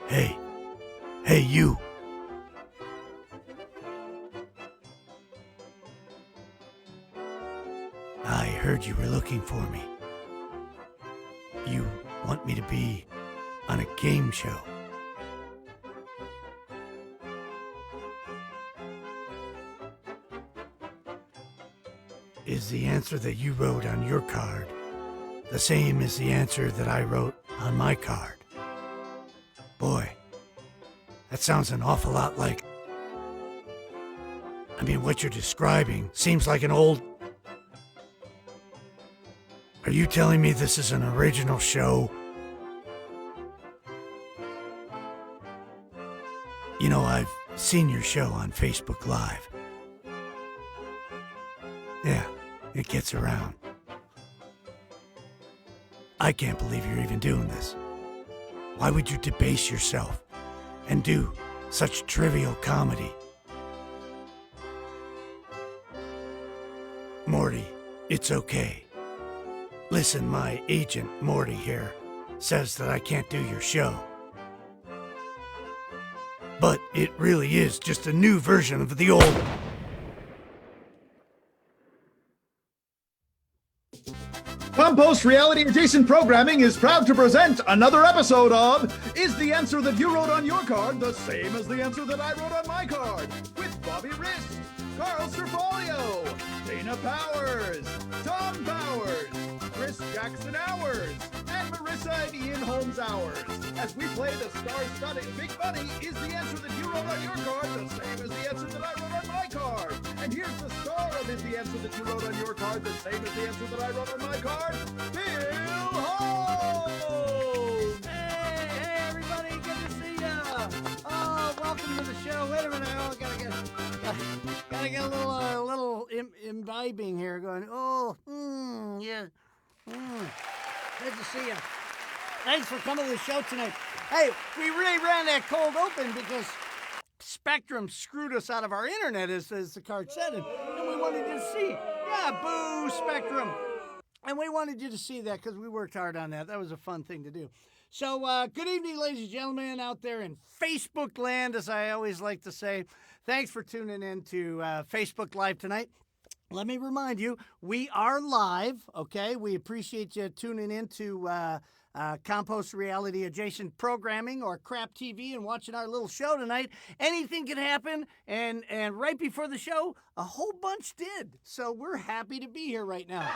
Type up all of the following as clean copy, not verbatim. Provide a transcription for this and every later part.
Hey, you. I heard you were looking for me. You want me to be on a game show. Is the answer that you wrote on your card the same as the answer that I wrote on my card? Boy, that sounds an awful lot like... I mean, what you're describing seems like an old... Are you telling me this is an original show? You know, I've seen your show on Facebook Live. Yeah, it gets around. I can't believe you're even doing this. Why would you debase yourself and do such trivial comedy? Morty, it's okay. Listen, my agent, Morty here, says that I can't do your show. But it really is just a new version of the old... Compost Reality Adjacent Programming is proud to present another episode of Is the Answer That You Wrote on Your Card the Same as the Answer That I Wrote on My Card? With Robbie Rist, Carl Ciarfalio, Dana Powers, Thom Bowers, Chris Jackson Hours, and Marissa and Ian Holmes Hours. As we play the star-studded Big Money, Is the Answer That You Wrote on Your Card the Same as the Answer That I Wrote on My Card? And here's the star of Is the Answer That You Wrote on Your Card the Same as the Answer That I Wrote on My Card? Bill Holmes! Hey, everybody, good to see ya! Oh, welcome to the show. Wait a minute, gotta get a little imbibing here going, yeah. Good to see ya. Thanks for coming to the show tonight. Hey, we really ran that cold open because Spectrum screwed us out of our internet, as the card said, and we wanted you to see. Yeah, boo, Spectrum. And we wanted you to see that because we worked hard on that. That was a fun thing to do. So, good evening, ladies and gentlemen, out there in Facebook land, as I always like to say. Thanks for tuning in to Facebook Live tonight. Let me remind you, we are live, okay? We appreciate you tuning in to Compost Reality Adjacent Programming or Crap TV and watching our little show tonight. Anything can happen, and right before the show, a whole bunch did. So we're happy to be here right now.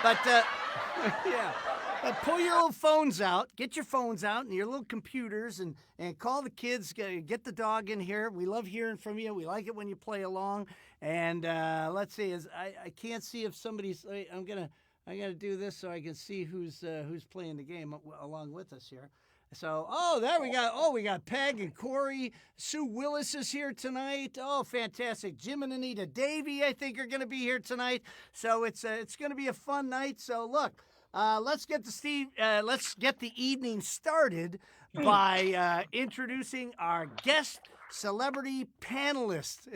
But, yeah. Pull your little phones out, get your phones out and your little computers and call the kids, get the dog in here. We love hearing from you. We like it when you play along. And let's see, I can't see if somebody's, I gotta do this so I can see who's playing the game along with us here. So, there we go. We got Peg and Corey. Sue Willis is here tonight. Oh, fantastic. Jim and Anita Davey, I think, are going to be here tonight. So it's going to be a fun night. So look, let's get the evening started by introducing our guest celebrity panelist.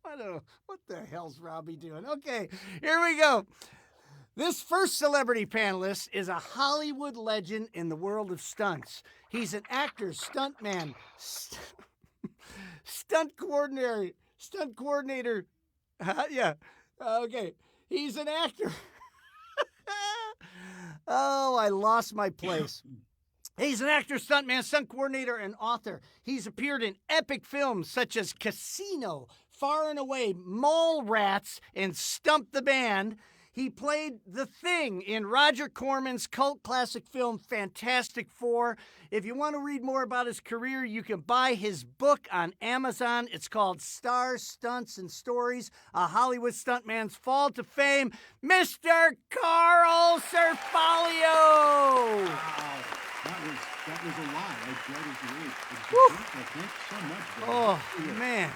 I don't know. What the hell's Robbie doing? Okay, here we go. This first celebrity panelist is a Hollywood legend in the world of stunts. He's an actor, stuntman, stunt coordinator. Yeah, okay. He's an actor. Oh, I lost my place. He's an actor, stuntman, stunt coordinator, and author. He's appeared in epic films such as Casino, Far and Away, Mallrats, and Stump the Band. He played the Thing in Roger Corman's cult classic film Fantastic Four. If you want to read more about his career, you can buy his book on Amazon. It's called Stars, Stunts, and Stories, A Hollywood Stuntman's Fall to Fame, Mr. Carl Ciarfalio. Wow. That was a lot. I dreaded to read. Thanks so much. Oh, man.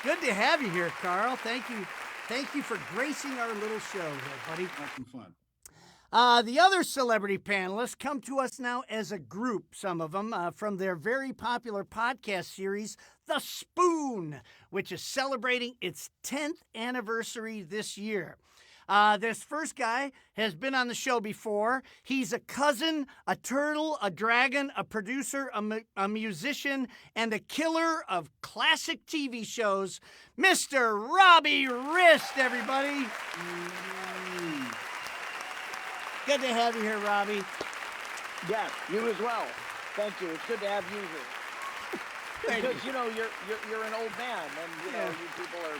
Good to have you here, Carl. Thank you. Thank you for gracing our little show here, buddy. Have some fun. The other celebrity panelists come to us now as a group, some of them, from their very popular podcast series, The Spoon, which is celebrating its 10th anniversary this year. This first guy has been on the show before. He's a cousin, a turtle, a dragon, a producer, a musician, and a killer of classic TV shows. Mr. Robbie Rist, everybody. Good to have you here, Robbie. Yes, you as well. Thank you. It's good to have you here. Because you know you're an old man, and you know you people are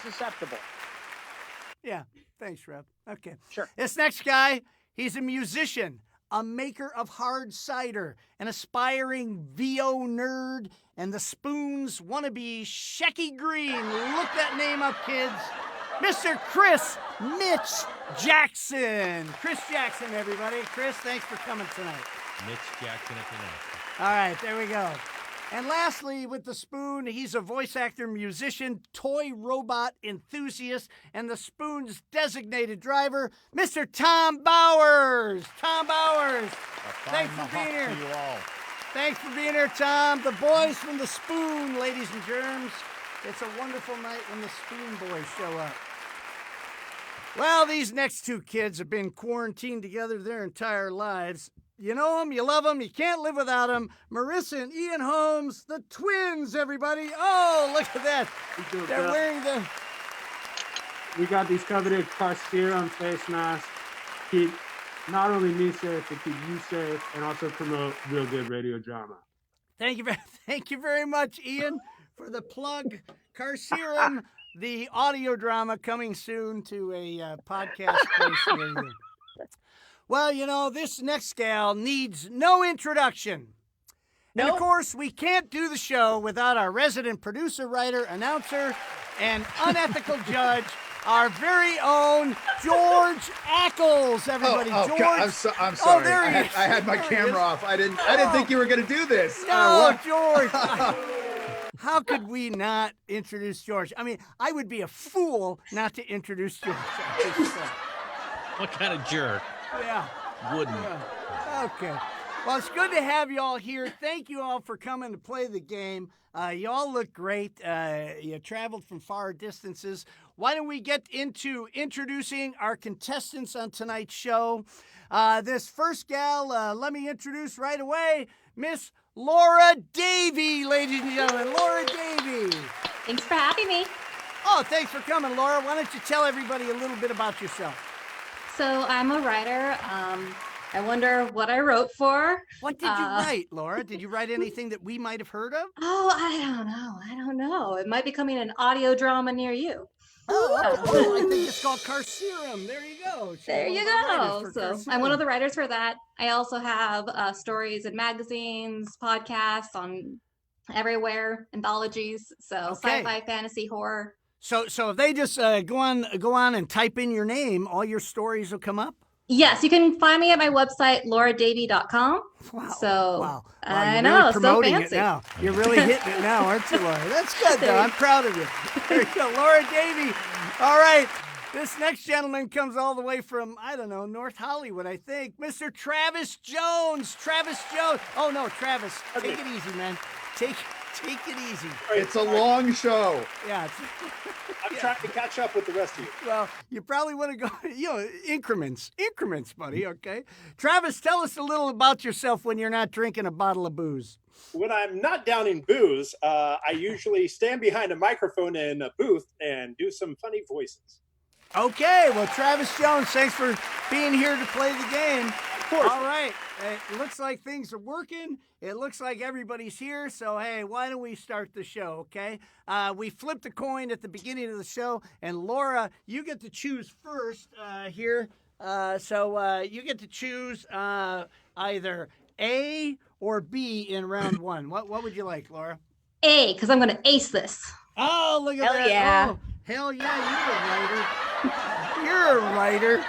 susceptible. Yeah, thanks, Rob. Okay. Sure. This next guy, he's a musician, a maker of hard cider, an aspiring VO nerd, and the Spoon's wannabe Shecky Green. Look that name up, kids. Mr. Chris Mitch Jackson. Chris Jackson, everybody. Chris, thanks for coming tonight. Mitch Jackson International. All right, there we go. And lastly, with the Spoon, he's a voice actor, musician, toy robot enthusiast, and the Spoon's designated driver, Mr. Thom Bowers. Thom Bowers. Thanks for being here. To you all. Thanks for being here, Tom. The boys from the Spoon, ladies and germs. It's a wonderful night when the Spoon boys show up. Well, these next two kids have been quarantined together their entire lives. You know them, you love them, you can't live without them. Marissa and Ian Holmes, the twins, everybody. Oh, look at that. They're wearing the... We got these coveted Ciarfalio face masks. Keep not only me safe, but keep you safe, and also promote real good radio drama. Thank you very much, Ian, for the plug. Ciarfalio, the audio drama coming soon to a podcast place near you. Well, you know, this next gal needs no introduction. And, of course, we can't do the show without our resident producer, writer, announcer, and unethical judge, our very own George Ackles, everybody. George. God, I'm sorry. Oh, there he is. I had my camera off. I didn't think you were going to do this. No, George. How could we not introduce George? I mean, I would be a fool not to introduce George. What kind of jerk Yeah. wouldn't? Yeah. Okay. Well, it's good to have you all here. Thank you all for coming to play the game. You all look great. You traveled from far distances. Why don't we get into introducing our contestants on tonight's show? This first gal, let me introduce right away, Miss Laura Davey, ladies and gentlemen. Laura Davey. Thanks for having me. Oh, thanks for coming, Laura. Why don't you tell everybody a little bit about yourself? So I'm a writer. I wonder what I wrote for. What did you write, Laura? Did you write anything that we might have heard of? Oh, I don't know. It might be coming an audio drama near you. Oh, I think it's called Ciarfalio. There you go. There you go. So I'm one of the writers for that. I also have stories in magazines, podcasts on everywhere, anthologies. So sci-fi, fantasy, horror. So if they just go on and type in your name, all your stories will come up? Yes, you can find me at my website, lauradavey.com. Wow. So wow. I You're know, really promoting so fancy. it now. You're really hitting it now, aren't you, Laura? That's good, though. I'm proud of you. There you go, Laura Davey. All right. This next gentleman comes all the way from, I don't know, North Hollywood, I think. Mr. Travis Jones. Travis Jones. Oh, no, Travis. Take it easy, man. Take it easy. It's a long show. Yeah. I'm trying to catch up with the rest of you. Well, you probably want to go, increments, buddy, okay? Travis, tell us a little about yourself when you're not drinking a bottle of booze. When I'm not downing booze, I usually stand behind a microphone in a booth and do some funny voices. Okay, well, Travis Jones, thanks for being here to play the game. Of course. All right, it looks like things are working. It looks like everybody's here, so hey, why don't we start the show, okay? We flipped a coin at the beginning of the show, and Laura, you get to choose first here. So you get to choose either A or B in round one. What would you like, Laura? A, because I'm going to ace this. Oh, look at Hell that. yeah. Oh, hell yeah, you're a writer. You're a writer.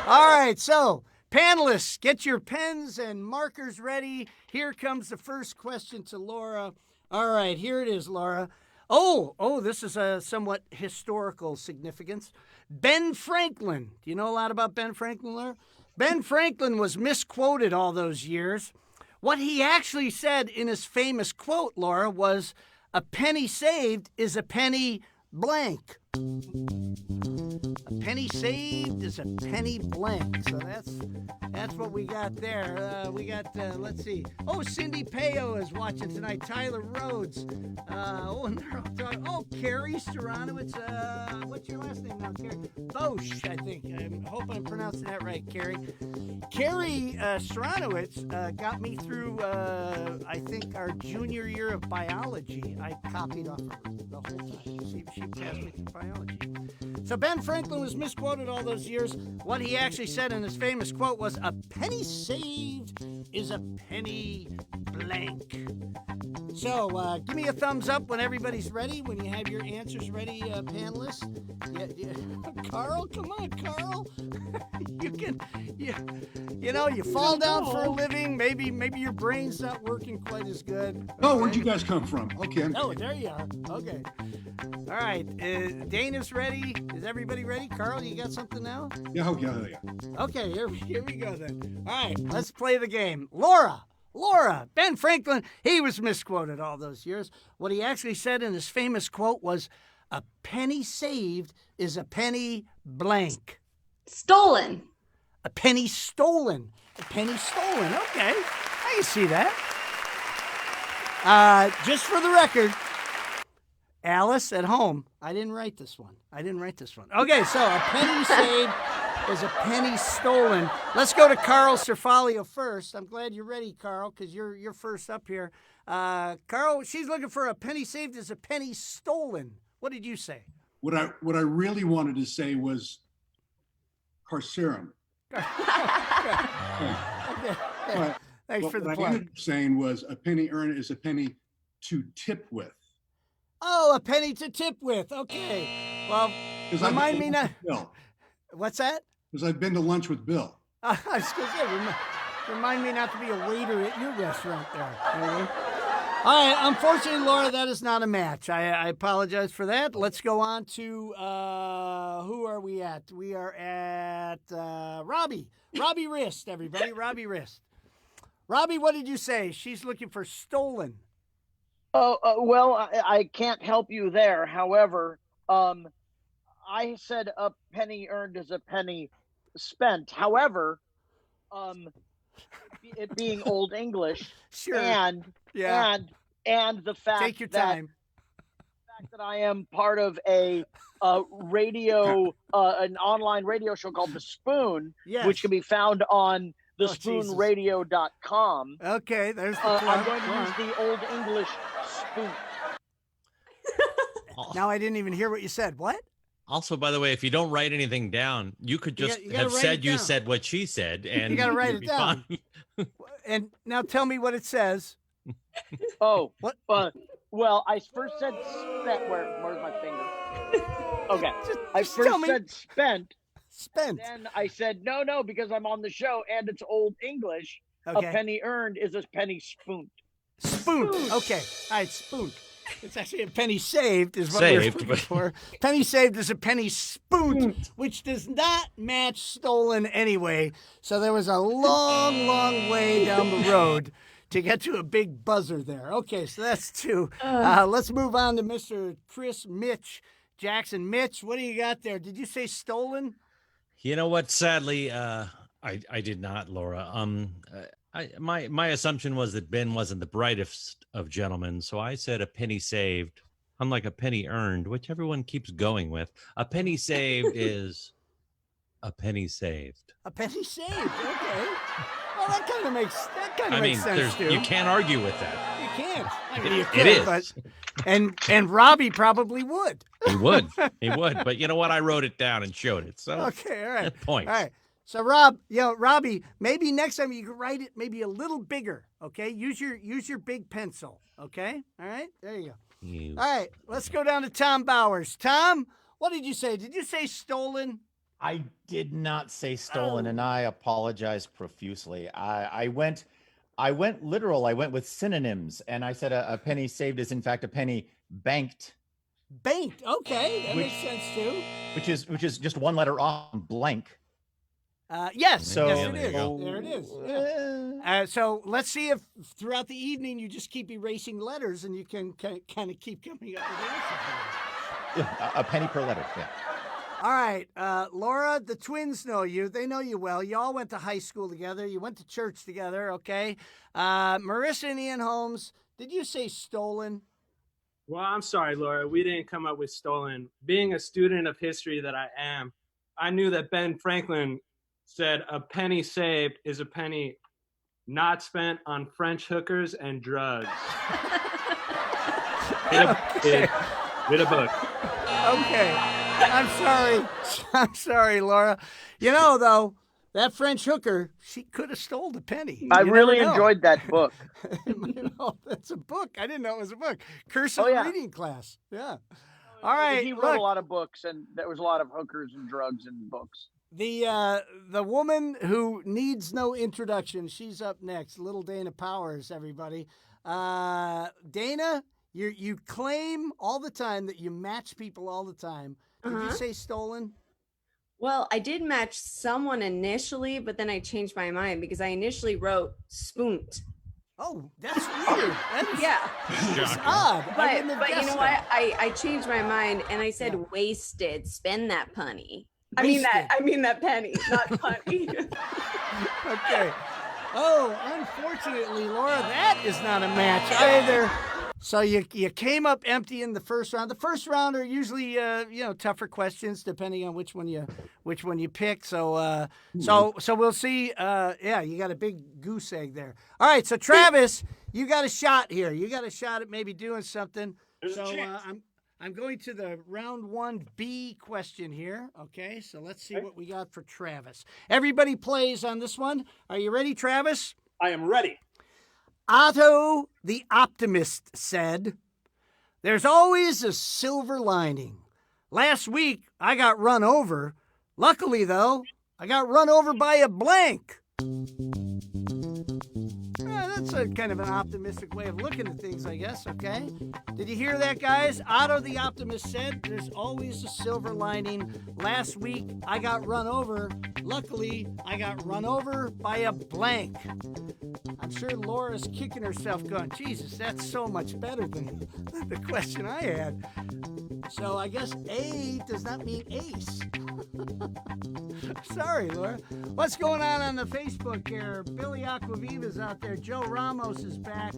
All right, so panelists, get your pens and markers ready. Here comes the first question to Laura. All right, here it is, Laura. Oh, this is a somewhat historical significance. Ben Franklin. Do you know a lot about Ben Franklin, Laura? Ben Franklin was misquoted all those years. What he actually said in his famous quote, Laura, was, "A penny saved is a penny blank." A penny saved is a penny blank. So that's what we got there. We got, let's see. Oh, Cindy Peo is watching tonight. Tyler Rhodes. Carrie Storanowitz. What's your last name now, Carrie? Bosch, I think. I hope I'm pronouncing that right, Carrie. Carrie Storanowitz got me through, I think, our junior year of biology. I copied off of her the whole time. She passed me through biology. So Ben Franklin was misquoted all those years. What he actually said in his famous quote was, "A penny saved is a penny blank." So give me a thumbs up when everybody's ready, when you have your answers ready, panelists. Yeah. Carl, come on, Carl. You fall down for a living. Maybe your brain's not working quite as good. Oh, where'd you guys come from? Okay. Oh, there you are. Okay. All right. Dana's ready. Is everybody ready? Carl, you got something now? Yeah. Okay, here we go then. All right, let's play the game. Laura, Ben Franklin, he was misquoted all those years. What he actually said in his famous quote was, "A penny saved is a penny blank." Stolen. A penny stolen. A penny stolen. Okay, I can see that. Just for the record, Alice at home, I didn't write this one. Okay, so a penny saved is a penny stolen. Let's go to Carl Ciarfalio first. I'm glad you're ready, Carl, because you're first up here. Carl, she's looking for a penny saved is a penny stolen. What did you say? What I really wanted to say was carcerum. Okay. Thanks for the What I plug. ended up saying was a penny earned is a penny to tip with. Oh, a penny to tip with. Okay. Well, remind me now. What's that? Because I've been to lunch with Bill. I was going to say, remind me not to be a waiter at your restaurant there. All right. Unfortunately, Laura, that is not a match. I apologize for that. Let's go on to, who are we at? We are at Robbie. Robbie Rist, everybody. Robbie Rist. Robbie, what did you say? She's looking for stolen. Well, I can't help you there. However, I said a penny earned is a penny spent. However, it being Old English, sure. and the fact Take your time. The fact that I am part of a radio, an online radio show called The Spoon, Yes. which can be found on thespoonradio.com. Okay, there's the plug. I'm going to use the Old English spoon. Now I didn't even hear what you said. What? Also, by the way, if you don't write anything down, you could just you gotta have write said it you down. said what she said, and You got to write you'd it be down. fine. And now tell me what it says. Oh, what? Well, I first said spent. Where's my finger? Okay, I just first tell me. said spent. Spent. Then I said no, because I'm on the show and it's Old English. Okay. A penny earned is a penny spooned. Spoon. Okay. All right, spoon. It's actually a penny saved is what Saved, we're looking but- for. Penny saved is a penny spoon, which does not match stolen anyway. So there was a long, long way down the road to get to a big buzzer there. Okay, so that's two. Let's move on to Mr. Chris Mitch Jackson. Mitch, what do you got there? Did you say stolen? You know what? Sadly, I did not, Laura. My assumption was that Ben wasn't the brightest of gentlemen, so I said a penny saved, unlike a penny earned, which everyone keeps going with. A penny saved is a penny saved. A penny saved. Okay. Well, that kind of makes sense too. You can't argue with that. You can't. I mean, you It could, is. but and Robbie probably would. He would. But you know what? I wrote it down and showed it. So Okay, all right. points. All right. So Robbie, maybe next time you can write it maybe a little bigger. Okay, use your big pencil. Okay, all right. There you go. All right, let's go down to Thom Bowers. Tom, what did you say? Did you say stolen? I did not say stolen, and I apologize profusely. I went literal. I went with synonyms, and I said a penny saved is in fact a penny banked. Banked. Okay, that makes sense too. Which is just one letter off blank. Yes, So- yes, it There you is. go. There it is. Yeah. So let's see if throughout the evening you just keep erasing letters and you can kind of keep coming up with answers. A penny per letter. Yeah. All right, Laura, the twins know you. They know you well. You all went to high school together. You went to church together, okay? Marissa and Ian Holmes, did you say stolen? Well, I'm sorry, Laura. We didn't come up with stolen. Being a student of history that I am, I knew that Ben Franklin said a penny saved is a penny not spent on French hookers and drugs. Read a book. Okay. I'm sorry, Laura. You know, though, that French hooker, she could have stole the penny. I You really never know. enjoyed that book. You know, that's a book. I didn't know it was a book. Cursive Oh, yeah. reading class. Yeah. All right. He wrote look, a lot of books, and there was a lot of hookers and drugs in books. the woman who needs no introduction, she's up next. Little Dana Powers, everybody. Dana, you claim all the time that you match people all the time. Did you say stolen? Well, I did match someone initially, but then I changed my mind because I initially wrote spoont. Oh, that's weird. That is, Yeah. that's odd. I wouldn't have But you guessed know that. what? I changed my mind and I said wasted. Spend that punny. I Wasted. mean that penny, not punny. Okay. Oh, unfortunately, Laura, that is not a match either. So you came up empty in the first round. The first round are usually tougher questions depending on which one you pick. So so we'll see. You got a big goose egg there. All right, so Travis, you got a shot here. You got a shot at maybe doing something. There's a So chance. I'm going to the round 1B question here. Okay, so let's see what we got for Travis. Everybody plays on this one. Are you ready, Travis? I am ready. Otto the Optimist said, "There's always a silver lining. Last week, I got run over. Luckily, though, I got run over by a blank." That's a kind of an optimistic way of looking at things, I guess, okay? Did you hear that, guys? Otto the Optimist said, "There's always a silver lining. Last week, I got run over. Luckily, I got run over by a blank." I'm sure Laura's kicking herself going, Jesus, that's so much better than the question I had. So I guess A does not mean ace. Sorry, Laura. What's going on the Facebook here? Billy Aquaviva's out there. Joe Ramos is back.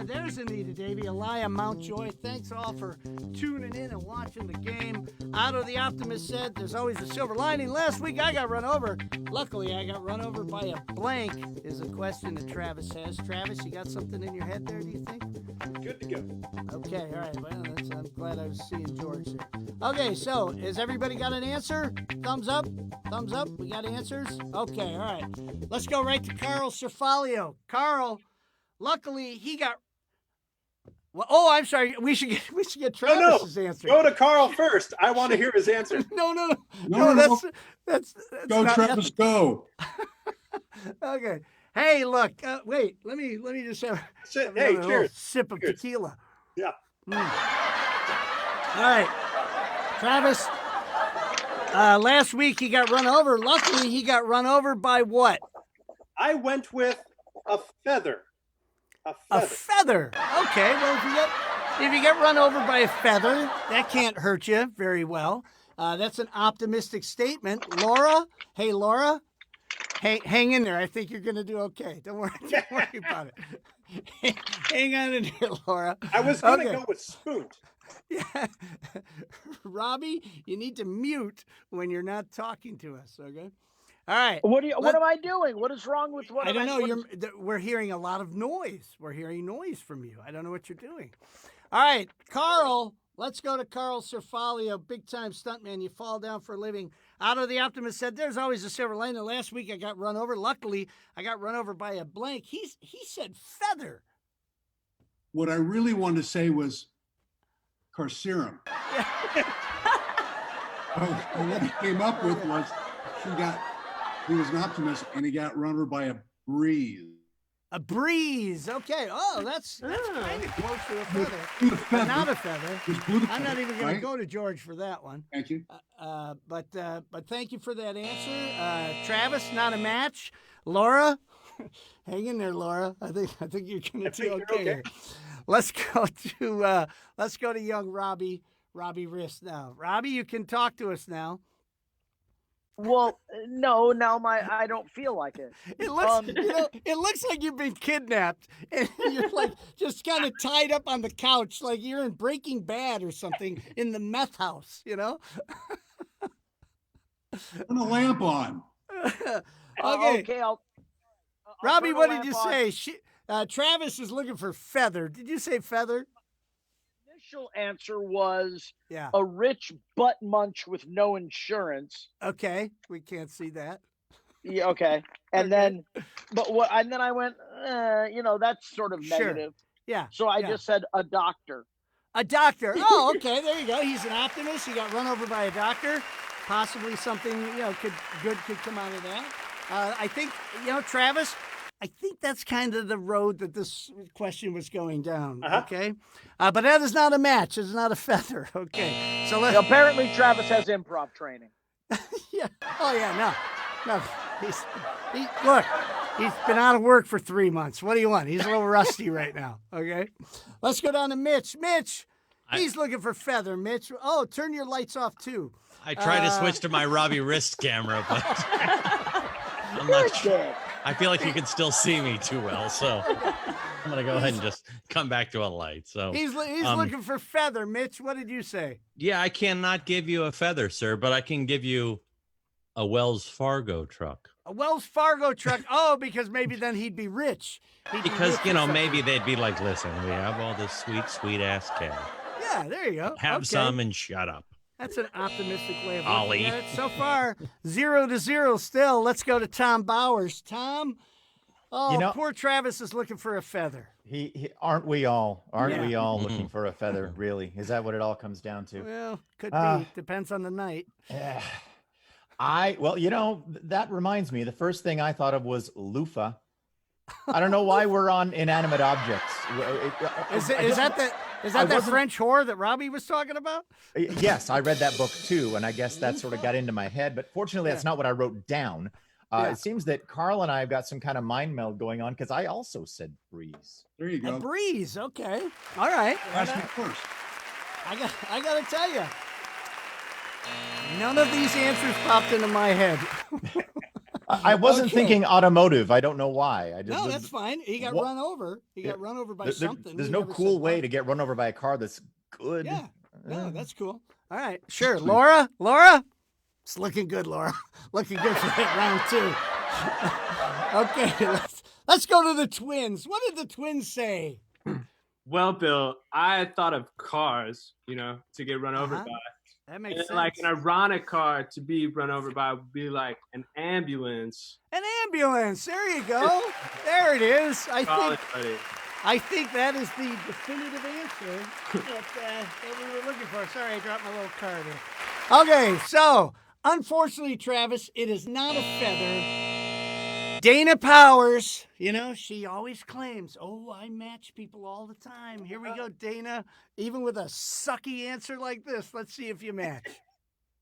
There's Anita Davey, Elia Mountjoy. Thanks all for tuning in and watching the game. Otto the Optimist said, "There's always a silver lining. Last week I got run over. Luckily, I got run over by a blank," is a question that Travis has. Travis, you got something in your head there, do you think? Good to go. Okay, all right. Well, I'm glad I was seeing George there. Okay, so has everybody got an answer? Thumbs up? Thumbs up? We got answers? Okay, all right. Let's go right to Carl Ciarfalio. Carl, luckily he got. Well, oh, I'm sorry. We should get Travis's answer. Go to Carl first. I want to hear his answer. No. That's Go, not Travis, go. Okay. Hey, look. Wait. Let me just have Hey, a little cheers. sip of Cheers. tequila. Yeah. All right, Travis. Last week he got run over. Luckily, he got run over by what? I went with a feather. A feather. Okay. Well, if you get run over by a feather, that can't hurt you very well. That's an optimistic statement. Laura. Hey, Laura. Hang in there. I think you're going to do okay. Don't worry about it. Hang on in there, Laura. I was going to go with spoon. Yeah. Robbie, you need to mute when you're not talking to us, okay? All right. What am I doing? What is wrong with what? I don't know. We're hearing a lot of noise. We're hearing noise from you. I don't know what you're doing. All right, Carl. Let's go to Carl Ciarfalio, big-time stuntman. You fall down for a living. Otto the Optimist said, "There's always a silver lining. Last week I got run over. Luckily, I got run over by a blank." He said feather. What I really wanted to say was carcerum. What he came up with was he was an optimist and he got run over by a breeze. A breeze. Okay. Oh, that's kind of close to a feather. But not a feather. I'm not even going to go to George for that one. Thank you. But thank you for that answer. Travis, not a match. Laura, hang in there, Laura. I think you're going to do okay. Let's go to young Robbie Robbie Rist now. Robbie, you can talk to us now. Well, no, now I don't feel like it. It looks, it looks like you've been kidnapped, and you're like just kind of tied up on the couch, like you're in Breaking Bad or something in the meth house. Turn the lamp on. Okay. Okay. I'll Robbie, turn the what did lamp you on. say? Travis is looking for feather. Did you say feather? Initial answer was Yeah. a rich butt munch with no insurance. Okay, we can't see that. Yeah, okay. And then, but what? And then I went, that's sort of Sure. negative. Yeah. So I yeah. just said a doctor. A doctor. Oh, okay. There you go. He's an optimist. He got run over by a doctor. Possibly something, good could come out of that. I think, Travis, I think that's kind of the road that this question was going down. Okay. But that is not a match. It's not a feather. Okay. So let's. Apparently, Travis has improv training. Yeah. Oh, yeah. No. Look, he's been out of work for 3 months. What do you want? He's a little rusty right now. Okay. Let's go down to Mitch. Mitch, he's looking for feather. Mitch. Oh, turn your lights off too. I tried to switch to my Robbie Rist camera, but I'm not sure. I feel like you can still see me too well, so I'm gonna go ahead and just come back to a light. So he's looking for feather. Mitch, what did you say? Yeah, I cannot give you a feather, sir, but I can give you a Wells Fargo truck. A Wells Fargo truck. Oh, because maybe then he'd be rich. Because maybe they'd be like, listen, we have all this sweet ass cash. Yeah, there you go. Have some and shut up. That's an optimistic way of Ollie. looking at it. So far, 0-0 still. Let's go to Thom Bowers. Tom, poor Travis is looking for a feather. He aren't we all? Aren't we all looking for a feather, really? Is that what it all comes down to? Well, could be. Depends on the night. Yeah. That reminds me, the first thing I thought of was loofah. I don't know why we're on inanimate objects. Is that that French whore that Robbie was talking about? Yes, I read that book too, and I guess that sort of got into my head. But fortunately, that's not what I wrote down. It seems that Carl and I have got some kind of mind meld going on because I also said breeze. There you go. A breeze. Okay. All right. Ask me first. I got to tell you, none of these answers popped into my head. I wasn't thinking automotive. I don't know why. No, that's fine. He got run over. He got run over by something. There's no cool way to get run over by a car that's good. Yeah. No, that's cool. All right. Sure. Laura? It's looking good, Laura. Looking good for that round 2. Okay. Let's go to the twins. What did the twins say? Well, Bill, I had thought of cars, to get run over by. That makes sense. Like an ironic car to be run over by would be like an ambulance. An ambulance. There you go. There it is. I think that is the definitive answer that we were looking for. Sorry, I dropped my little card here. Okay, so unfortunately, Travis, it is not a feather. Dana Powers, she always claims, I match people all the time. Here we go, Dana. Even with a sucky answer like this, let's see if you match.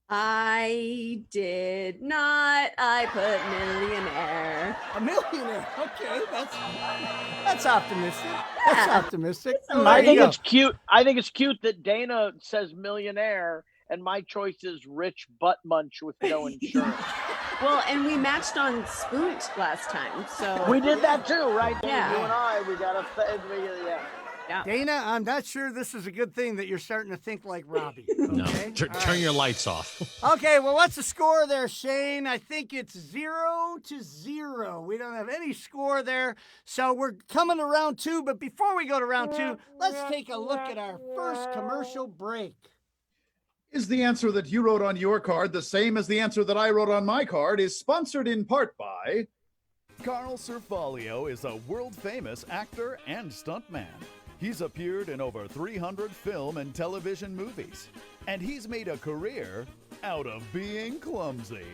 I did not. I put millionaire. A millionaire. Okay, that's optimistic. That's optimistic. I think it's cute. I think it's cute that Dana says millionaire and my choice is rich butt munch with no insurance. Well, and we matched on Spoont last time, so we did that too, right? Yeah. You and I, we got yeah. Dana, I'm not sure this is a good thing that you're starting to think like Robbie. Okay? No, turn your lights off. Okay, well, what's the score there, Shane? I think it's 0-0. We don't have any score there, so we're coming to round 2. But before we go to round 2, let's take a look at our first commercial break. Is the answer that you wrote on your card the same as the answer that I wrote on my card is sponsored in part by... Carl Ciarfalio is a world-famous actor and stuntman. He's appeared in over 300 film and television movies, and he's made a career out of being clumsy.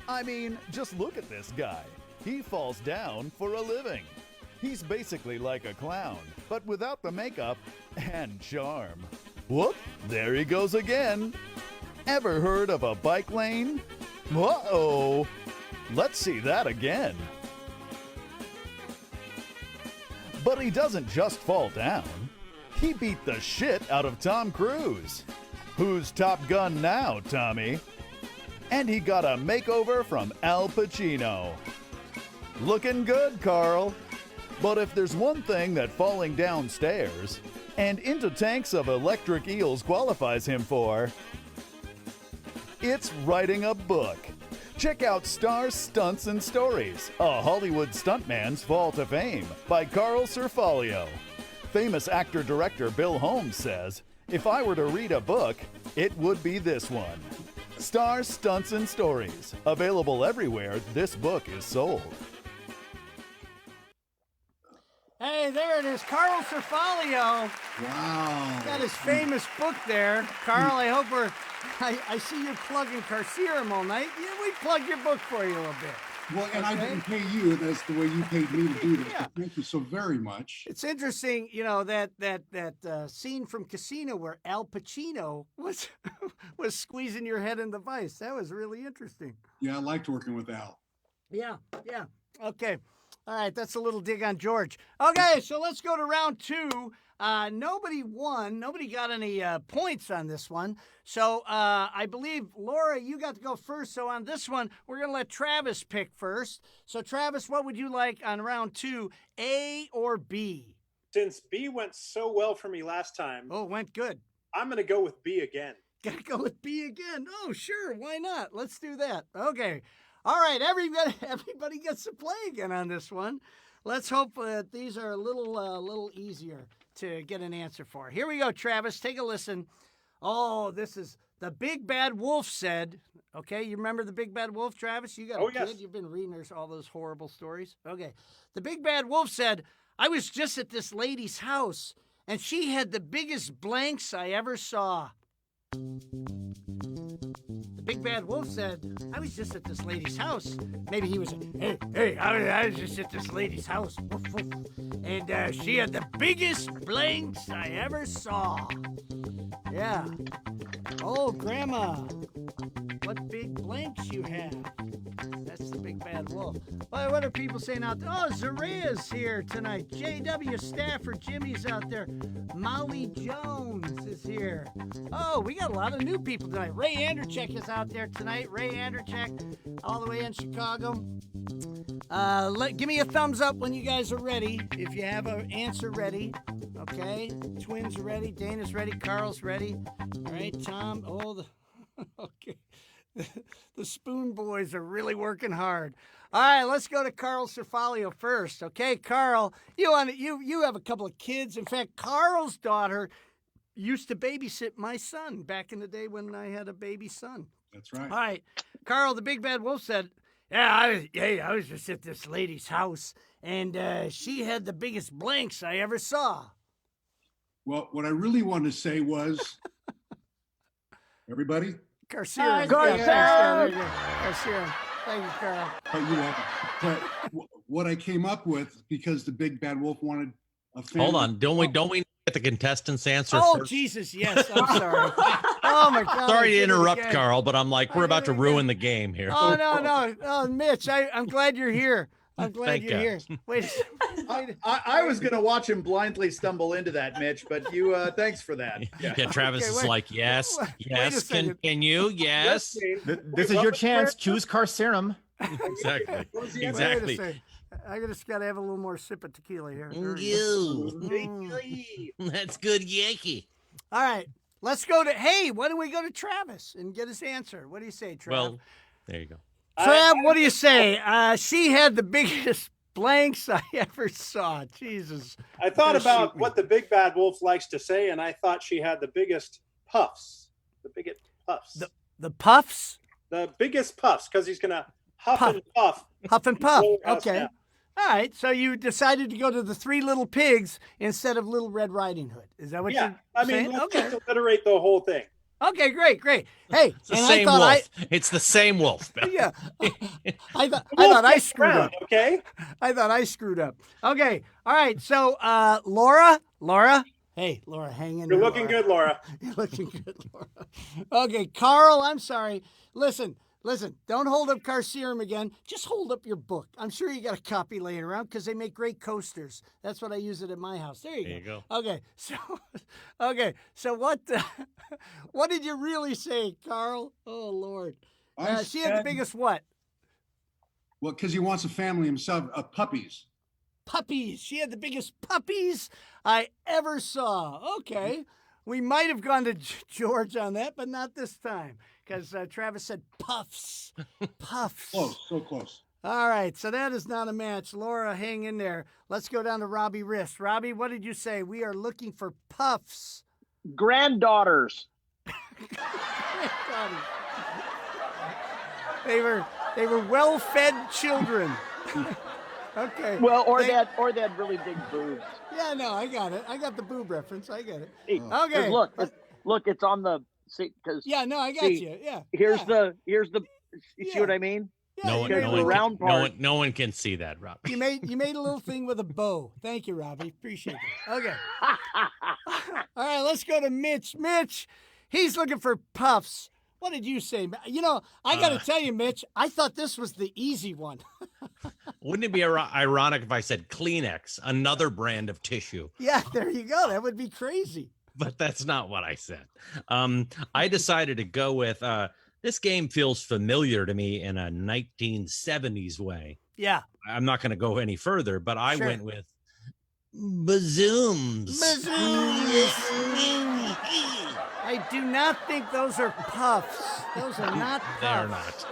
I mean, just look at this guy. He falls down for a living. He's basically like a clown, but without the makeup and charm. Whoop, there he goes again. Ever heard of a bike lane? Uh-oh. Let's see that again. But he doesn't just fall down. He beat the shit out of Tom Cruise. Who's Top Gun now, Tommy? And he got a makeover from Al Pacino. Looking good, Carl. But if there's one thing that falling downstairs and into tanks of electric eels qualifies him for, it's writing a book. Check out Stars, Stunts, and Stories, a Hollywood stuntman's fall to fame by Carl Ciarfalio. Famous actor-director Bill Holmes says, if I were to read a book, it would be this one. Stars, Stunts, and Stories. Available everywhere this book is sold. Hey, there it is, Carl Ciarfalio. Wow. Got his famous book there. Carl, I hope I see you plugging Carcerum all night. Yeah, we plug your book for you a little bit. Well, and I didn't pay you. That's the way you paid me to do this. Yeah. Thank you so very much. It's interesting, you know, that scene from Casino where Al Pacino was was squeezing your head in the vice. That was really interesting. Yeah, I liked working with Al. Yeah. Okay. All right, that's a little dig on George. Okay, so let's go to round 2. Nobody won. Nobody got any points on this one. So I believe, Laura, you got to go first. So on this one, we're going to let Travis pick first. So, Travis, what would you like on round 2, A or B? Since B went so well for me last time. Oh, it went good. I'm going to go with B again. Got to go with B again. Oh, sure. Why not? Let's do that. Okay. All right, everybody gets to play again on this one. Let's hope that these are a little easier to get an answer for. Here we go, Travis. Take a listen. Oh, this is the Big Bad Wolf said. Okay, you remember the Big Bad Wolf, Travis? You got a kid. You've been reading all those horrible stories. Okay, the Big Bad Wolf said, I was just at this lady's house, and she had the biggest blanks I ever saw. The Big Bad Wolf said, I was just at this lady's house. Maybe he was, hey, I was just at this lady's house. Woof, woof. And she had the biggest blanks I ever saw. Yeah. Oh, Grandma, what big blanks you have. That's the Big Bad Wolf. Well, what are people saying out there? Oh, Zaria's here tonight. J.W. Stafford, Jimmy's out there. Molly Jones is here. Oh, we got a lot of new people tonight. Ray Anderchek is out there tonight. Ray Anderchek, all the way in Chicago. Give me a thumbs up when you guys are ready. If you have an answer ready. Okay. Twins are ready. Dana's ready. Carl's ready. All right, Tom. Okay. The Spoon Boys are really working hard. All right, let's go to Carl Ciarfalio first. Okay, Carl, you have a couple of kids. In fact, Carl's daughter used to babysit my son back in the day when I had a baby son. That's right. All right, Carl, the Big Bad Wolf said, I was just at this lady's house, and she had the biggest blanks I ever saw. Well, what I really wanted to say was, everybody? Carcerum. Carcerum. Carcerum. Thank you, Carl. But what I came up with, because the Big Bad Wolf wanted a family. Hold on. Don't we get the contestants' answer Oh, first? Jesus, yes. I'm sorry. Oh, my God. Sorry to interrupt, Carl, but I'm like, we're about to ruin the game here. Oh, no. Oh, Mitch, I'm glad you're here. I'm glad Thank you're God. here. Wait a second. I was going to watch him blindly stumble into that, Mitch, but you, thanks for that. Yeah, Travis Okay, is wait. like, yes, Wait a yes, second. continue, yes. This is your chance. Choose Carcerum. Exactly. Wait Exactly. a second. I just got to have a little more sip of tequila here. That's good Yankee. All right. Let's go to, why don't we go to Travis and get his answer? What do you say, Trav? Well, there you go. Trav, what do you say? She had the biggest blanks I ever saw. Jesus. I thought Gonna about shoot me. what the Big Bad Wolf likes to say, and I thought she had the biggest puffs. The biggest puffs. The puffs? The biggest puffs, because he's going to huff and puff. Huff and puff. Blow us Okay. down. All right. So you decided to go to the Three Little Pigs instead of Little Red Riding Hood. Is that what you're saying? Let's just alliterate the whole thing. Okay, great. Hey, It's the and same I thought wolf. It's the same wolf. Yeah. I thought I screwed up. Okay. I thought I screwed up. Okay. All right. So Laura. Hey, Laura, hang in there. You're looking good, Laura. You're looking good, Laura. Okay, Carl, I'm sorry. Listen, Listen, don't hold up car serum again. Just hold up your book. I'm sure you got a copy laying around because they make great coasters. That's what I use it at my house. There you go. Okay, so what what did you really say, Carl? Oh, Lord. She had the biggest what? Well, because he wants a family himself of puppies. Puppies. She had the biggest puppies I ever saw. Okay. We might have gone to George on that, but not this time because Travis said puffs. Puffs. Close, so close. All right, so that is not a match. Laura, hang in there. Let's go down to Robbie Rist. Robbie, what did you say? We are looking for puffs. Granddaughters. They were well-fed children. Okay. Well, or they had really big boobs. Yeah, no, I got it. I got the boob reference. I get it. Hey, okay. Look, it's on the because. Yeah, no, I got you. Yeah. Here's the. You see what I mean? Yeah, no one can see that, Rob. You made a little thing with a bow. Thank you, Robbie. Appreciate it. Okay. All right, let's go to Mitch. Mitch, he's looking for puffs. What did you say? You know, I got to tell you, Mitch, I thought this was the easy one. Wouldn't it be ironic if I said Kleenex, another brand of tissue? Yeah, there you go. That would be crazy. But that's not what I said. I decided to go with this game feels familiar to me in a 1970s way. Yeah. I'm not going to go any further, but I went with Bazooms. I do not think those are puffs. Those are not puffs. They're not.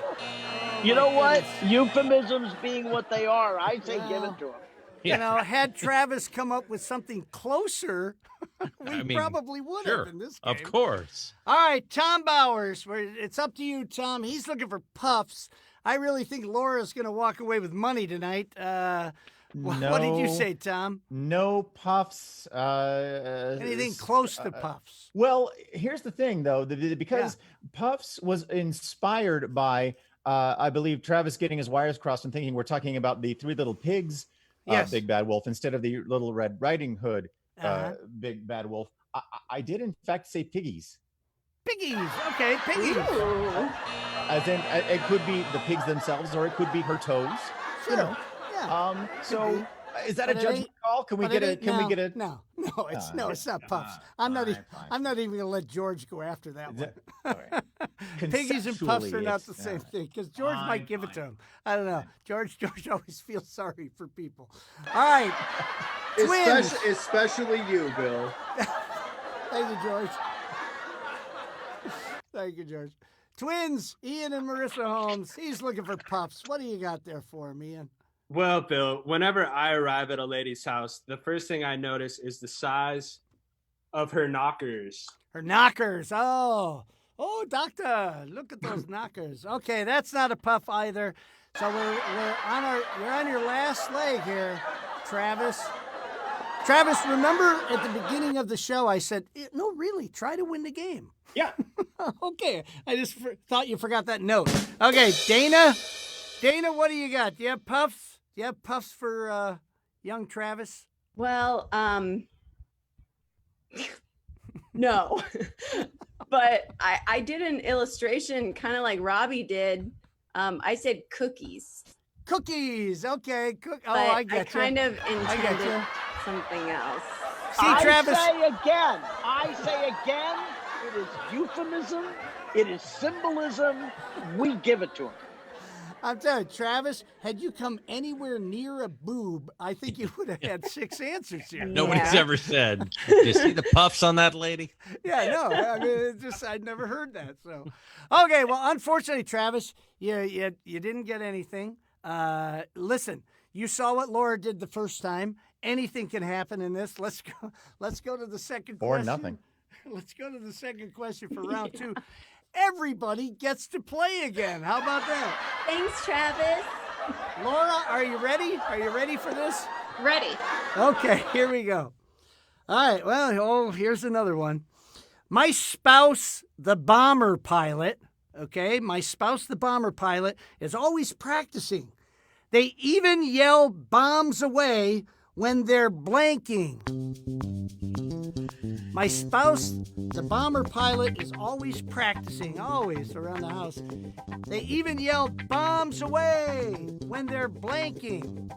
You know what? Euphemisms being what they are, I say give it to them. You know, had Travis come up with something closer, we probably would have in this game. Of course. All right, Thom Bowers. It's up to you, Tom. He's looking for puffs. I really think Laura's going to walk away with money tonight. What did you say, Tom? No puffs. Anything close to puffs? Well, here's the thing, though, because puffs was inspired by, I believe, Travis getting his wires crossed and thinking we're talking about the Three Little Pigs, Big Bad Wolf, instead of the Little Red Riding Hood, Big Bad Wolf. I did, in fact, say piggies. Piggies. Okay, piggies. Ooh. As in, it could be the pigs themselves, or it could be her toes. Sure. You know. Yeah. So is that a judgment call? Can we get a? No, it's not puffs. I'm not even gonna let George go after that one. Piggies and puffs are not the same thing because George might give it to him. I don't know. George always feels sorry for people. All right, twins. Especially you, Bill. Thank you, George. Thank you, George. Twins, Ian and Marissa Holmes. He's looking for puffs. What do you got there for him, Ian? Well, Bill, whenever I arrive at a lady's house, the first thing I notice is the size of her knockers. Her knockers. Oh, doctor, look at those knockers. Okay, that's not a puff either. So you're on your last leg here, Travis. Travis, remember at the beginning of the show, I said, no, really, try to win the game. Yeah. Okay, I just thought you forgot that note. Okay, Dana, what do you got? Do you have puffs? Do you have puffs for young Travis? Well, no, but I did an illustration kind of like Robbie did. I said cookies. Cookies, okay. I get you. I kind of intended something else. See, Travis. I say again, it is euphemism. It is symbolism. We give it to him. I'm telling you, Travis, had you come anywhere near a boob, I think you would have had 6 answers here. Nobody's ever said, "Did you see the puffs on that lady?" Yeah, no. I mean, I'd never heard that. So, okay. Well, unfortunately, Travis, you didn't get anything. Listen, you saw what Laura did the first time. Anything can happen in this. Let's go to the second question. Or nothing. Let's go to the second question for round 2. Everybody gets to play again. How about that? Thanks, Travis. Laura, are you ready? Are you ready for this? Ready. Okay, here we go. All right, well, here's another one. My spouse, the bomber pilot, my spouse, the bomber pilot, is always practicing. They even yell bombs away when they're blanking. My spouse, the bomber pilot, is always practicing, always around the house. They even yell bombs away when they're blanking.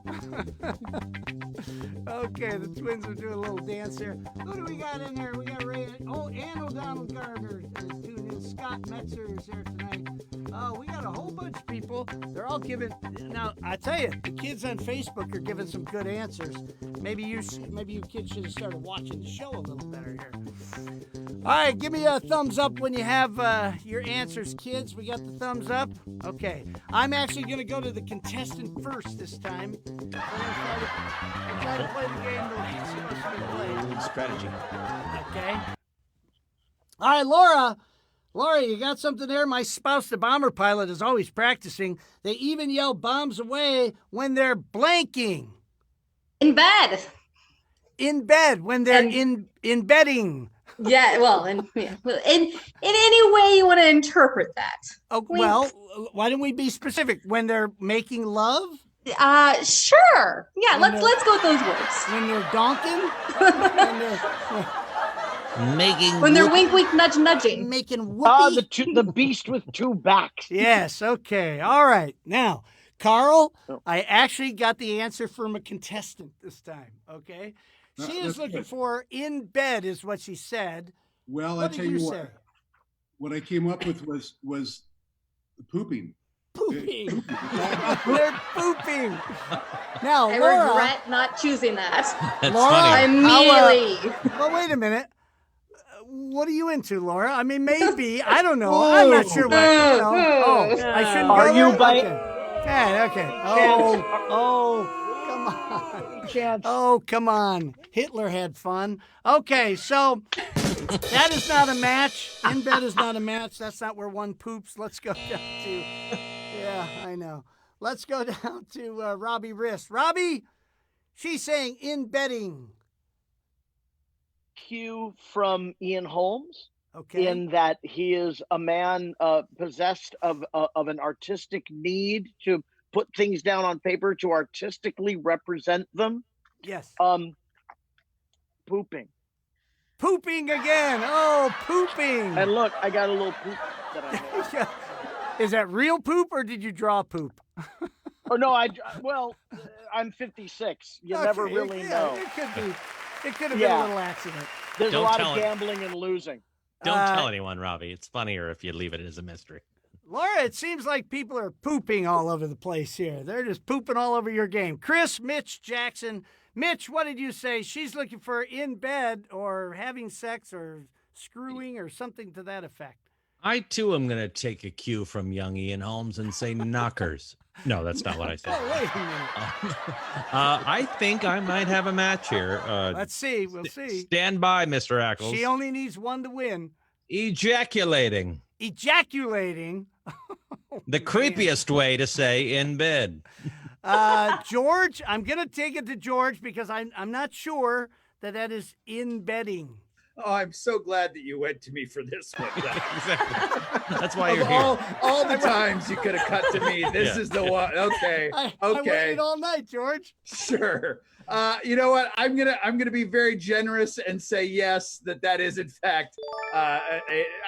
Okay, the twins are doing a little dance here. Who do we got in there? We got Ray. Oh, and O'Donnell Gardner is tuned in. Scott Metzer is here tonight. We got a whole bunch of people. They're all giving. Now, I tell you, the kids on Facebook are giving some good answers. Maybe you kids should have started watching the show a little better here. All right, give me a thumbs up when you have your answers, kids. We got the thumbs up. Okay, I'm actually going to go to the contestant first this time. I'm try to play the game the way it's supposed to be played. Strategy. Okay. All right, Laura. Laura, you got something there? My spouse, the bomber pilot, is always practicing. They even yell bombs away when they're blanking. In bed. In bed, when they're in bedding. Yeah, well, in any way you want to interpret that. Oh, well, why don't we be specific? When they're making love? Sure. Yeah, let's go with those words. When they're donking? When they're wink, wink, nudge, nudging. Making whoopee. The beast with two backs. Yes, okay. All right. Now, Carl, I actually got the answer from a contestant this time, okay? She is looking for in bed is what she said. Well, What I did tell you you say? what I came up with was pooping. Pooping. They're pooping. Now, I Laura, regret not choosing that. That's Laura, funny. Immediately. Well, wait a minute. What are you into, Laura? I mean, maybe. I don't know. I'm not sure what. I shouldn't go Are you there? by? Okay. Come on. Chance. Oh, come on. Hitler had fun. Okay, so that is not a match. In bed is not a match. That's not where one poops. Let's go down to, yeah, I know. Let's go down to Robbie Rist. Robbie, she's saying in bedding. Cue from Ian Holmes. Okay. In that he is a man possessed of an artistic need to put things down on paper to artistically represent them. Yes. Pooping. Pooping again. Oh, pooping. And look, I got a little poop that I made. Is that real poop or did you draw poop? Oh no, I'm 56. You never really know. It could have been a little accident. There's Don't a lot tell of him. gambling and losing. Don't tell anyone, Robbie. It's funnier if you leave it as a mystery. Laura, it seems like people are pooping all over the place here. They're just pooping all over your game. Chris, Mitch, Jackson. Mitch, what did you say? She's looking for in bed or having sex or screwing or something to that effect. I, too, am going to take a cue from young Ian Holmes and say knockers. No, that's not what I said. Oh, wait a minute. I think I might have a match here. Let's see. We'll see. Stand by, Mr. Ackles. She only needs one to win. Ejaculating. Ejaculating. The creepiest way to say in bed. George, I'm going to take it to George because I'm not sure that is in bedding. Oh, I'm so glad that you went to me for this one. Exactly. That's why you're Of here. all the times you could have cut to me, this is the one. Okay. I Okay. waited all night, George. Sure. You know what? I'm gonna be very generous and say yes, that is in fact. I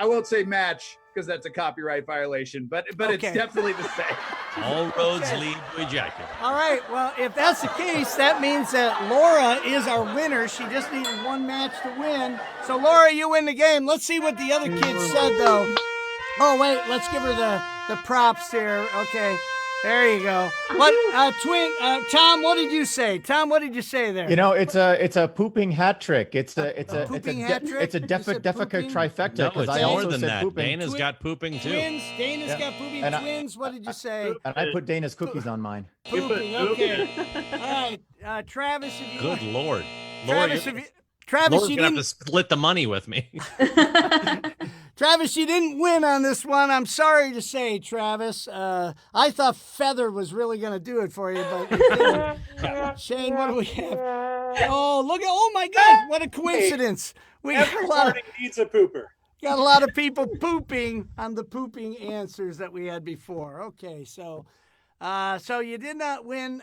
won't say match because that's a copyright violation, but Okay. it's definitely the same. All roads lead to ejaculate. All right. Well, if that's the case, that means that Laura is our winner. She just needed one match to win. So, Laura, you win the game. Let's see what the other kids said, though. Oh, wait. Let's give her the props here. Okay. There you go. What, Tom, what did you say? Tom, what did you say there? You know, it's a pooping hat trick. It's a pooping hat trick? It's a You said Defica pooping? trifecta. No, Because it's I more also than said that. pooping. Dana's got pooping, too. Twins. Dana's Yeah. got pooping And twins. What did you say? And I put Dana's cookies on mine. Pooping. Okay. All right. Travis, if you Good Lord. Laura, Travis, you're, if you, Travis, Laura's you going to didn't. have to split the money with me. Travis, you didn't win on this one. I'm sorry to say, Travis. I thought Feather was really going to do it for you, but you didn't. Shane, what do we have? Oh, look at! Oh my God! What a coincidence! We got Every a lot of, party needs a pooper. got a lot of people pooping on the pooping answers that we had before. Okay, so you did not win.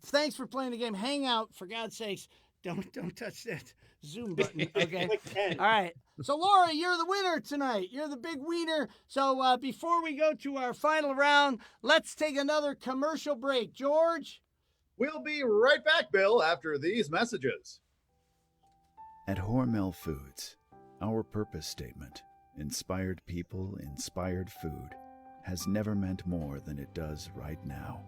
Thanks for playing the game. Hang out, for God's sakes. Don't touch that Zoom button. Okay. Like 10. All right. So, Laura, you're the winner tonight. You're the big wiener. So, before we go to our final round, let's take another commercial break. George? We'll be right back, Bill, after these messages. At Hormel Foods, our purpose statement, inspired people, inspired food, has never meant more than it does right now.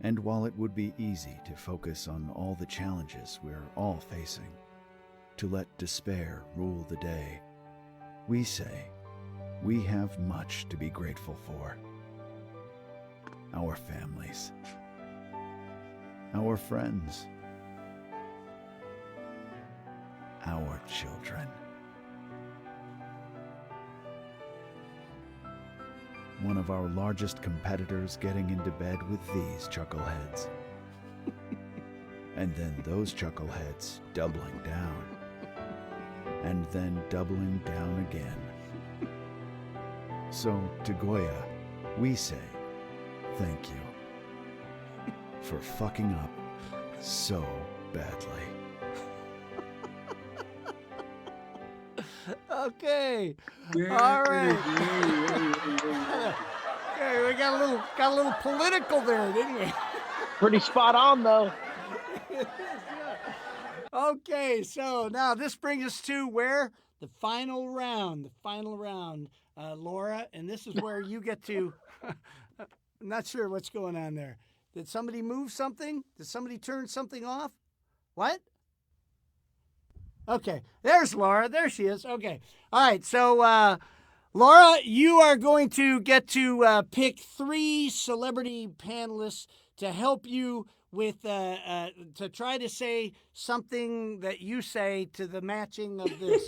And while it would be easy to focus on all the challenges we're all facing, to let despair rule the day, we say we have much to be grateful for. Our families, our friends, our children. One of our largest competitors getting into bed with these chuckleheads. And then those chuckleheads doubling down. And then doubling down again. So to Goya, we say thank you for fucking up so badly. Okay. All right. Okay, we got a little political there, didn't we? Pretty spot on, though. Okay, so now this brings us to where? The final round. The final round, Laura, and this is where you get to. I'm not sure what's going on there. Did somebody move something? Did somebody turn something off? What? Okay, there's Laura. There she is. Okay. All right, so Laura, you are going to get to pick 3 celebrity panelists to help you with to try to say something that you say to the matching of this.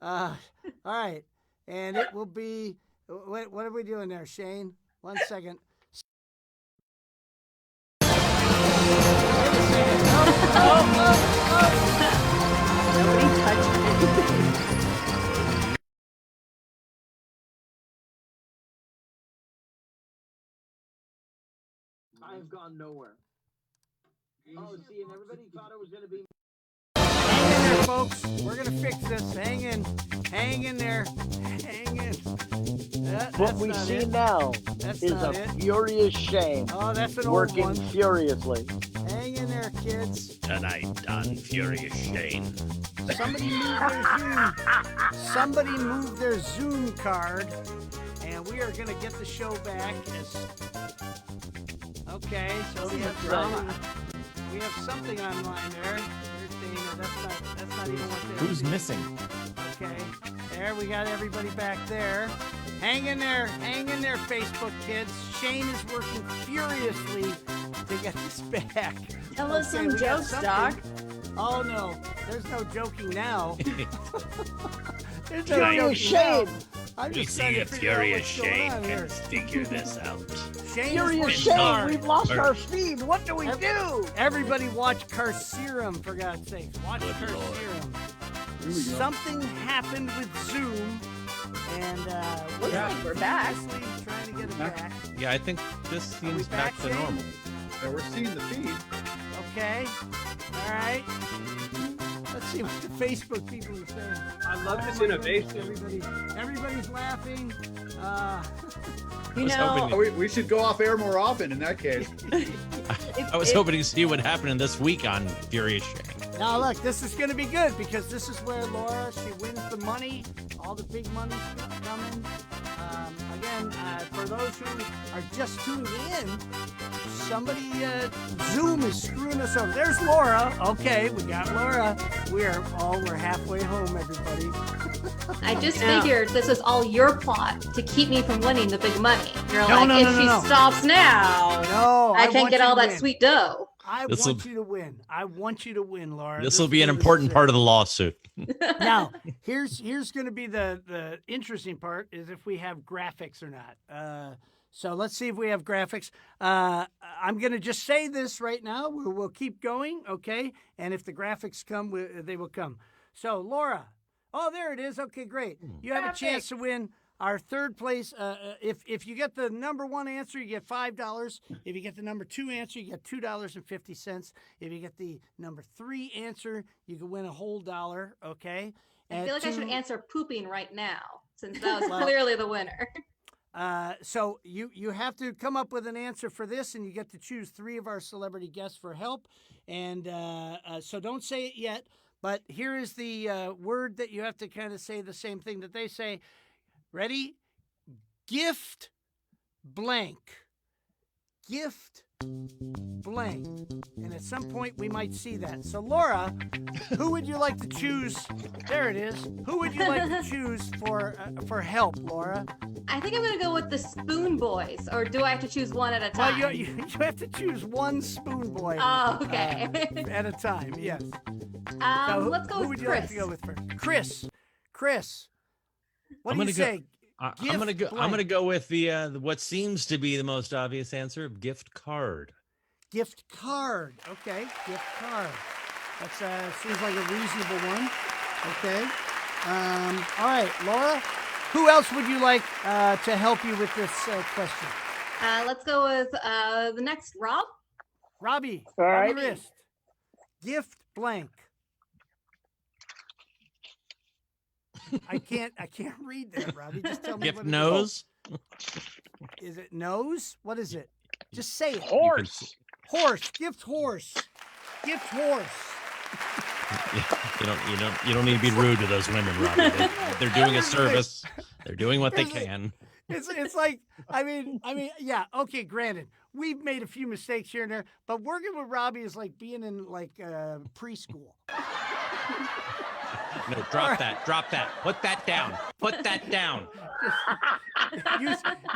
All right, and it will be. Wait, what are we doing there, Shane? 1 second. Nobody touched anything. I've gone nowhere. Oh, see, and everybody thought it was going to be. Hang in there, folks. We're going to fix this. Hang in. Hang in there. Hang in. What we see now is a furious Shane. Oh, that's an working old one. furiously. Hang in there, kids. Tonight on Furious Shane. Somebody moved their Zoom. Somebody moved their Zoom card, and we are going to get the show back. Okay, so we have something. We have something online there. That's not even what they're. Who's missing? Okay, there we got everybody back there. Hang in there, Facebook kids. Shane is working furiously to get this back. Tell us some jokes, Doc. Oh no, there's no joking now. There's no Furious joking Shane. now. I'm We just trying see to if figure out Furious what's going Shane on can here. figure this out. Shane is Furious working Shane, hard. we've lost our speed. What do we do? Everybody watch Carcerum, for God's sake. Watch Good Lord. Carcerum. Something happened with Zoom, and Looks like we're back. furiously trying to get it back. Yeah, I think this seems back, back to Shane? normal. Yeah, we're seeing the feed. Okay. All right. Let's see what the Facebook people are saying. I love this Oh my goodness, innovation. Everybody's laughing. You was know, hoping We should go off air more often in that case. I was hoping to see what happened this week on Furious Shane. Now look, this is going to be good because this is where Laura, she wins the money. All the big money's coming. Again, for those who are just tuning in, somebody, Zoom is screwing us over. There's Laura. Okay, we got Laura. We're halfway home, everybody. I just figured this is all your plot to keep me from winning the big money. You're No, like, no, if no, she no. stops now, No, I can't want get you all to that win. sweet dough. I This'll- want you to win. I want you to win, Laura. This will be an important part of the lawsuit. Now, here's going to be the interesting part is if we have graphics or not. So let's see if we have graphics. I'm going to just say this right now. We'll keep going, okay? And if the graphics come, they will come. So, Laura. Oh, there it is. Okay, great. You have a chance to win our third place, if you get the number 1 answer, you get $5. If you get the number 2 answer, you get $2.50. If you get the number 3 answer, you can win a whole $1. Okay. I feel like I should answer pooping right now, since that was clearly the winner. So you have to come up with an answer for this, and you get to choose 3 of our celebrity guests for help. And so don't say it yet, but here is the word that you have to kind of say the same thing that they say. Ready? Gift blank. Gift blank. And at some point we might see that. So Laura, who would you like to choose? There it is. Who would you like to choose for help, Laura? I think I'm going to go with the Spoon Boys, or do I have to choose one at a time? Well, you have to choose one Spoon Boy. Oh, okay. At a time, yes. Let's go with Chris. Who would you like to go with first? Chris. What do you say? I'm gonna go with the what seems to be the most obvious answer: gift card. Gift card. Okay, gift card. That seems like a reasonable one. Okay. All right, Laura. Who else would you like to help you with this question? Let's go with the next Rob. Robbie. All right. Robbie Rist. Gift blank. I can't read that, Robbie. Just tell me Gift what it nose. Is it nose? What is it? Just say it. Horse. Horse. Gift horse. Gift horse. You don't need to be rude to those women, Robbie. They're doing a service. They're doing what they can. It's like, I mean, yeah, okay, granted, we've made a few mistakes here and there, but working with Robbie is like being in like preschool. No, drop that. Put that down.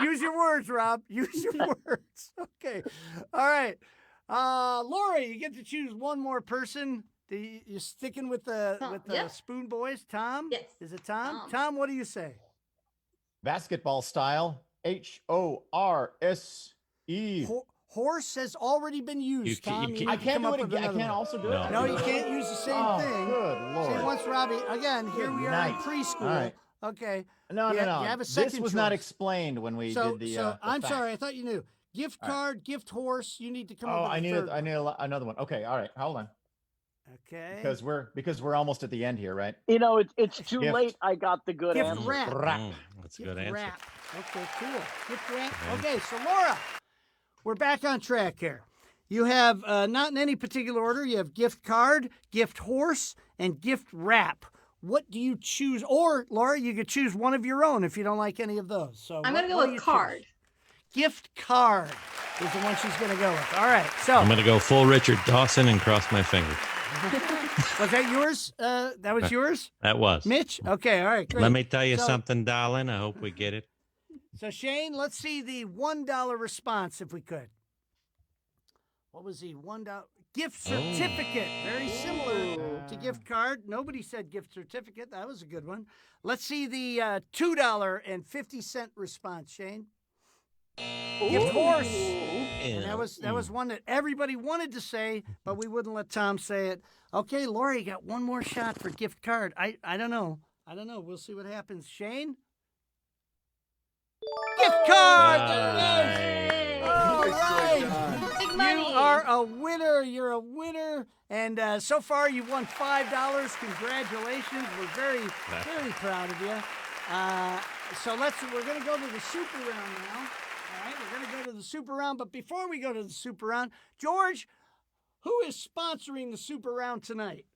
Use your words, Rob. Use your words. Okay. All right. Laura, you get to choose one more person. You're sticking with the Spoon Boys. Tom? Yes. Is it Tom? Tom, what do you say? Basketball style. HORSE. Horse has already been used, Tom. I can't do it again. I can't also do it. No, you can't use the same thing. Good Lord. See, once Robbie, again, here we are in preschool. All right. Okay. No. You have a second This was choice. not explained when we did the. So I'm facts. sorry. I thought you knew. Gift card, gift horse. You need to come up with I need third. another one. Okay. All right. Hold on. Okay. Because we're almost at the end here, right? You know, it's too Gift. late. I got the good Gift answer. wrap. That's a Gift good answer. wrap. Okay, cool. Gift wrap. Okay, so Laura, we're back on track here. You have, not in any particular order, you have gift card, gift horse, and gift wrap. What do you choose? Or, Laura, you could choose one of your own if you don't like any of those. So I'm going to go with card. Gift card is the one she's going to go with. All right, so. I'm gonna go full Richard Dawson and cross my fingers. Was that yours? That was yours? That was. Mitch? Okay, all right, great. Let me tell you something, darling. I hope we get it. So, Shane, let's see the $1 response if we could. What was the $1 gift certificate? Very similar to gift card. Nobody said gift certificate. That was a good one. Let's see the $2.50 response, Shane. Gift horse. And that was one that everybody wanted to say, but we wouldn't let Tom say it. Okay, Laura, you got one more shot for gift card. I don't know. We'll see what happens. Shane? Gift card! Yay! All right. Big money. You are a winner. You're a winner. And so far, you've won $5. Congratulations. We're very, very proud of you. So we're going to go to the super round now. All right, we're going to go to the super round. But before we go to the super round, George, who is sponsoring the super round tonight?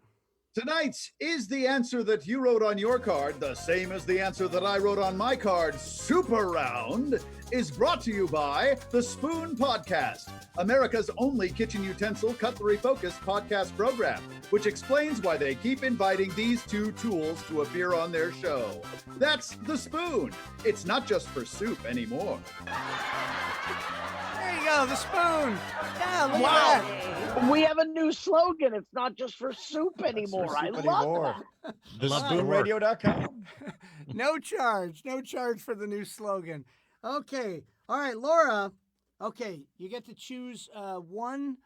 Tonight's Is the Answer That You Wrote on Your Card the Same as the Answer That I Wrote on My Card Super Round is brought to you by The Spoon Podcast, America's only kitchen utensil cutlery-focused podcast program, which explains why they keep inviting these two tools to appear on their show. That's The Spoon. It's not just for soup anymore. There you go, The Spoon. Yeah, look at that. We have a new slogan. It's not just for soup anymore. I love that. TheSpoonRadio.com. No charge for the new slogan. Okay, all right, Laura. Okay, you get to choose one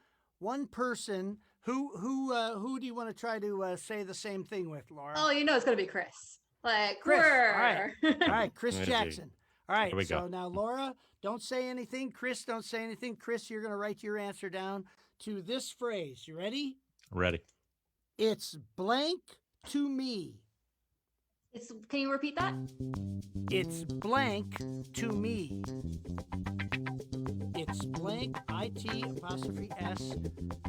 person. Who do you want to try to say the same thing with, Laura? Oh, you know it's going to be Chris. Like, Chris. All whir. right, Chris Ready. Jackson. All right, Here we so go. now Laura, don't say anything. Chris, don't say anything. Chris, you're going to write your answer down to this phrase. You ready? Ready. It's blank to me. Can you repeat that? It's blank to me. It's blank, IT''S,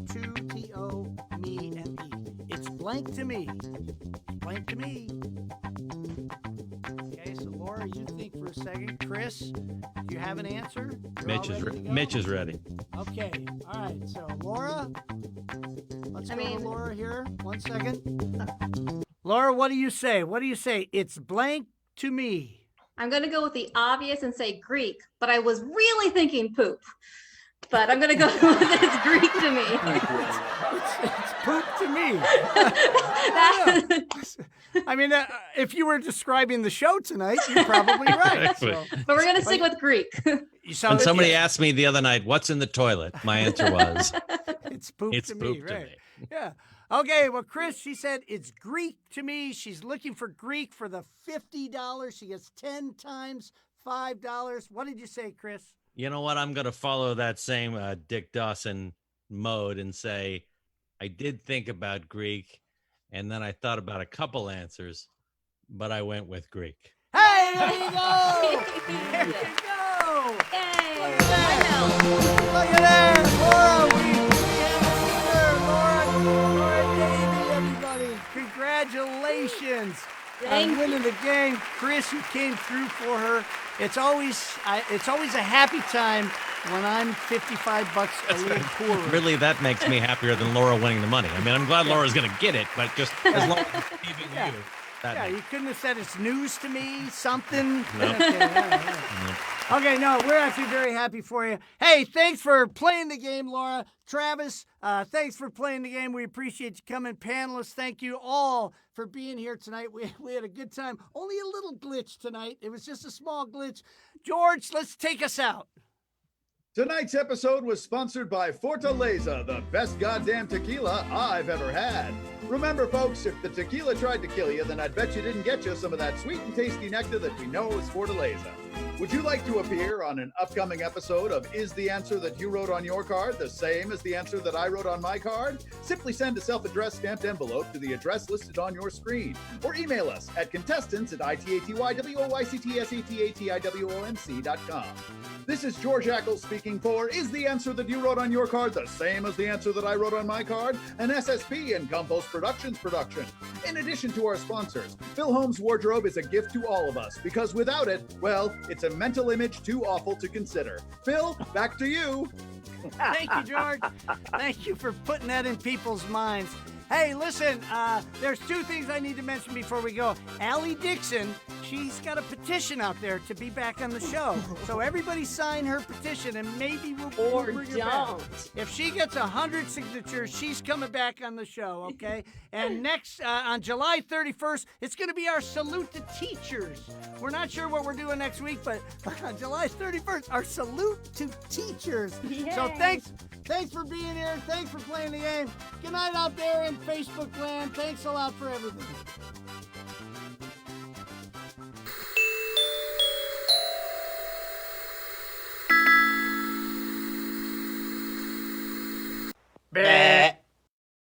2TO, me, and E. It's blank to me. Blank to me. Okay, so Laura, you think for a second. Chris, do you have an answer? Mitch is ready. Okay, all right, so Laura, let's go to Laura here. 1 second. Laura, what do you say? What do you say? It's blank to me. I'm going to go with the obvious and say Greek, but I was really thinking poop. But I'm going to go with it's Greek to me. It's poop to me. I mean, if you were describing the show tonight, you're probably right. So. But we're going to stick with Greek. When somebody asked me the other night, what's in the toilet? My answer was, it's poop it's to poop me, to right? me. Yeah. Okay, well, Chris, she said it's Greek to me. She's looking for Greek for the $50. She gets 10 times $5. What did you say, Chris? You know what? I'm going to follow that same Dick Dawson mode and say, I did think about Greek, and then I thought about a couple answers, but I went with Greek. Hey, there you go! There you go! Yay! Look at that! Laura Davey, everybody. Congratulations on winning the game. Chris, you came through for her. It's always a happy time when I'm $55 a little poorer. Really, that makes me happier than Laura winning the money. I mean, I'm glad Laura's going to get it, but just as long as it's leaving you. Yeah, you couldn't have said it's news to me, something. Nope. Okay, all right. Okay, no, we're actually very happy for you. Hey, thanks for playing the game, Laura. Travis, thanks for playing the game. We appreciate you coming. Panelists, thank you all for being here tonight. We had a good time. Only a little glitch tonight. It was just a small glitch. George, let's take us out. Tonight's episode was sponsored by Fortaleza, the best goddamn tequila I've ever had. Remember, folks, if the tequila tried to kill you, then I'd bet you didn't get you some of that sweet and tasty nectar that we know is Fortaleza. Would you like to appear on an upcoming episode of Is the Answer That You Wrote on Your Card the same as the answer that I wrote on my card? Simply send a self-addressed stamped envelope to the address listed on your screen, or email us at contestants@ITATYWOYCTSATATIWOMC.com. This is George Ackles speaking for Is the Answer That You Wrote on Your Card the same as the answer that I wrote on my card? An SSP and Compost Productions production. In addition to our sponsors, Phil Holmes' wardrobe is a gift to all of us because without it, well, it's a mental image too awful to consider. Phil, back to you. Thank you, George. Thank you for putting that in people's minds. Hey, listen, there's two things I need to mention before we go. Allie Dixon, she's got a petition out there to be back on the show. So everybody sign her petition and maybe we'll bring her back. If she gets 100 signatures, she's coming back on the show, okay? And next, on July 31st, it's going to be our Salute to Teachers. We're not sure what we're doing next week, but on July 31st, our Salute to Teachers. Yay. So thanks for being here. Thanks for playing the game. Good night out there in Facebook land. Thanks a lot for everything. Bad.